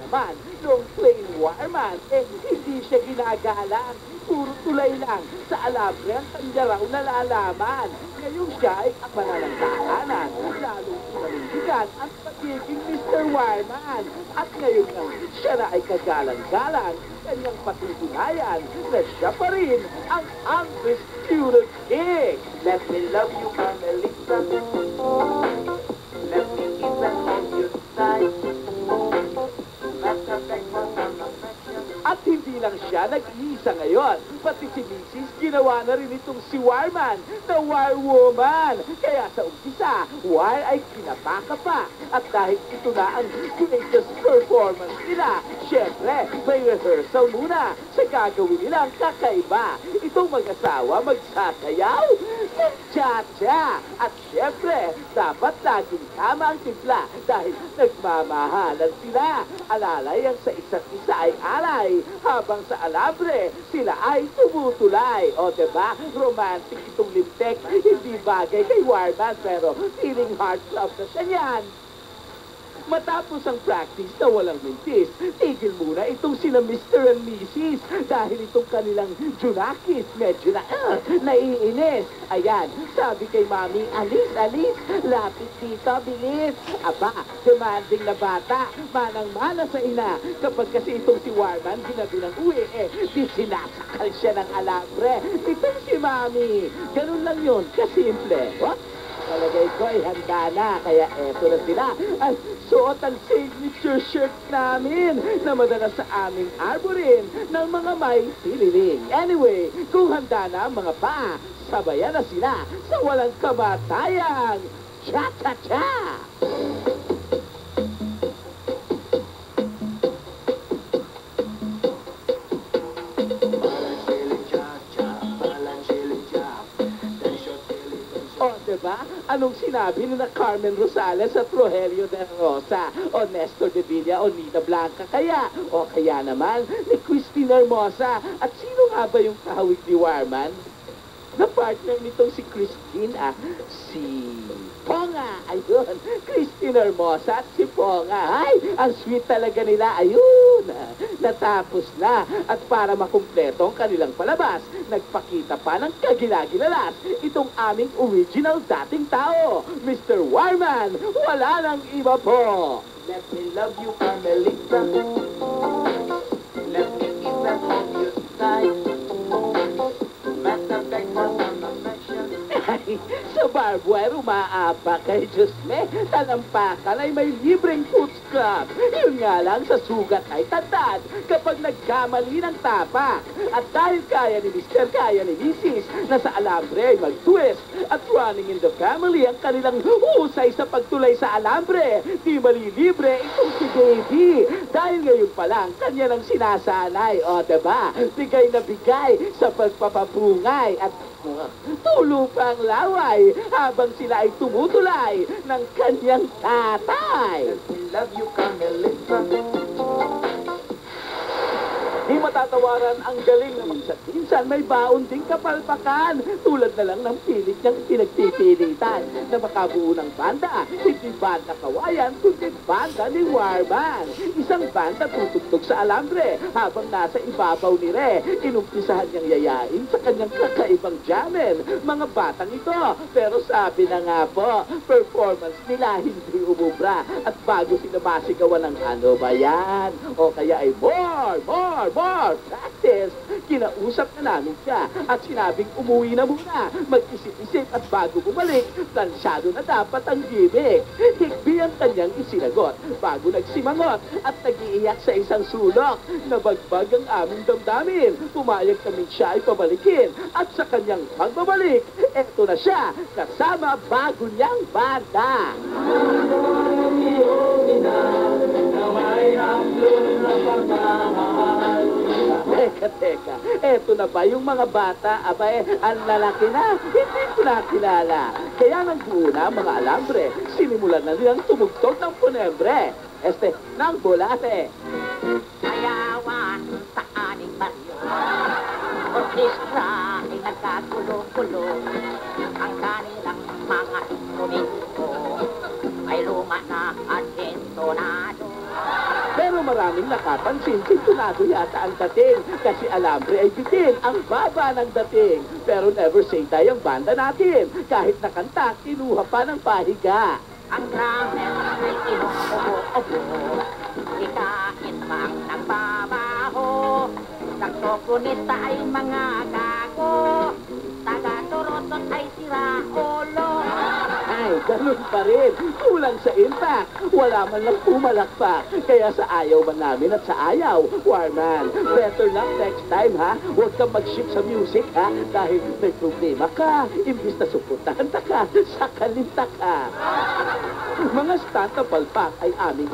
naman, noong plain Warman, hindi siya ginagalang. Puro tulay lang sa alambre ang kanya raw nalalaman. Ngayon siya ay kapanalang tahanan. Lalong pinalindigan ang pagiging Mr. Warman. At ngayon nga, siya na ay kagalang-galang. Kanyang patutunayan na siya pa rin ang undisputed king. Let me love you, Carmelita. Let me kiss and hold you tight. Let the breakfast and affection. At hindi lang siya nag-iisa ngayon. Pati si Mrs. ginawa na rin itong si Warman na War Woman. Kaya sa umpisa, War ay kinapaka pa. At dahil ito na ang greatest performance nila, syempre, may rehearsal muna sa gagawin nilang kakaiba. Itong mag-asawa magsasayaw, mag-cha-cha. At syempre, dapat laging tama ang timpla dahil nagmamahalan sila. Alalay ang sa isa't isa ay alay, habang sa alambre, sila ay tumutulay. O diba, romantic itong lintek. Hindi bagay kay Warman, pero feeling heart love na siya niyan. Matapos ang practice na walang mintis, tigil muna itong sina Mr. and Mrs. dahil itong kanilang junakis medyo naiinis. Ayan, sabi kay Mami, alis, lapit dito, bilis. Aba, demanding na bata, manang-mana sa ina. Kapag kasi itong si Warman ginabi ng uwi, di sinasakal siya ng alambre. Itong si Mami, ganun lang yun, kasimple. What? Palagay ko ay handa na, kaya eto na sila. Ay, suot ang signature shirt namin na madalas sa aming arborin ng mga may sililing. Anyway, kung handa na ang mga paa, sabayan na sila sa walang kamatayang cha-cha-cha! Diba? Anong sinabi ni na Carmen Rosales at Rogelio de Rosa o Nestor de Villa o Nina Blanca kaya? O kaya naman ni Christine Hermosa? At sino nga ba yung kahawig ni Warman? Na partner nitong si Christine, si Ponga. Ayun, Christine Hermosa at si Ponga. Ay, ang sweet talaga nila. Ayun, natapos na. At para makumpleto ang kanilang palabas, nagpakita pa ng kagilagilalas itong aming original dating tao, Mr. Warman. Wala nang iba po. Let me love you, Carmelita. Let me kiss and hold you tight. Let the breakfast and affection. Ay, sa barbware umaapa kay Diyos me. Talampakan ay may libreng food scrub. Yun nga lang sa sugat ay tatad kapag nagkamali ng tapak. At dahil kaya ni Mr. kaya ni Mrs. na sa alambre ay mag-twist at running in the family ang kanilang husay sa pagtulay sa alambre, di malilibre itong si Baby. Dahil ngayon pa lang, kanya nang sinasanay. O diba, bigay na bigay sa pagpapabungay at tulo pang laway habang sila ay tumutulay ng kanyang tatay. We love you, Carmelita. Di matatawaran ang galing ng minsan may baon ding kapalpakan. Tulad na lang ng pilit niyang pinagpipilitan na makabuo ng banda. Hindi banda kawayan, kundi banda ni Warman. Isang banda tutugtog sa alambre habang nasa ibabaw ni Re. Inumpisahan niyang yayain sa kanyang kakaibang jammer. Mga batang ito, pero sabi na nga po, performance nila hindi umubra. At bago sila masigawan ng ano ba yan? O kaya ay more practice. Kinausap na namin siya at sinabing umuwi na muna. Mag-isip-isip at bago bumalik, plansyado na dapat ang gimmick. Higbi ang kanyang isinagot bago nagsimangot at nag-iiyak sa isang sulok. Nabagbag ang aming damdamin. Pumayag kami siya ay pabalikin at sa kanyang pagbabalik, eto na siya kasama bago niyang banda. Teka, eto na ba yung mga bata? Abay, ang lalaki na, hindi ko nakilala. Kaya nagbuo na mga alambre, sinimulan na nilang tumugtog ng punebre. Ng bulate. Ayawan sa aning baryo, orkestra ay nagkagulo-gulo. Ang kanilang mga instrumento ay luma na at entonado. Pero maraming nakapansin, sintunado yata ang dating. Kasi alambre ay bitin, ang baba ng dating. Pero never say die ang banda natin. Kahit nakanta, kinuha pa ng pahiga. Ang drummer ay inuubo-ubo, ikain pang nagbabaho. Saksofonista ay mga gago, taga-turotot ay sira ulo. Ay, ganun pa rin. Kulang sa impact. Wala man lang pumalakpak. Kaya sa ayaw man namin at sa ayaw, Warman, better luck next time, ha? Huwag kang mag-shift sa music, ha? Dahil may problema ka. Imbis na suportahan ka, sakalinta ka. Mga stunt na palpak ay aming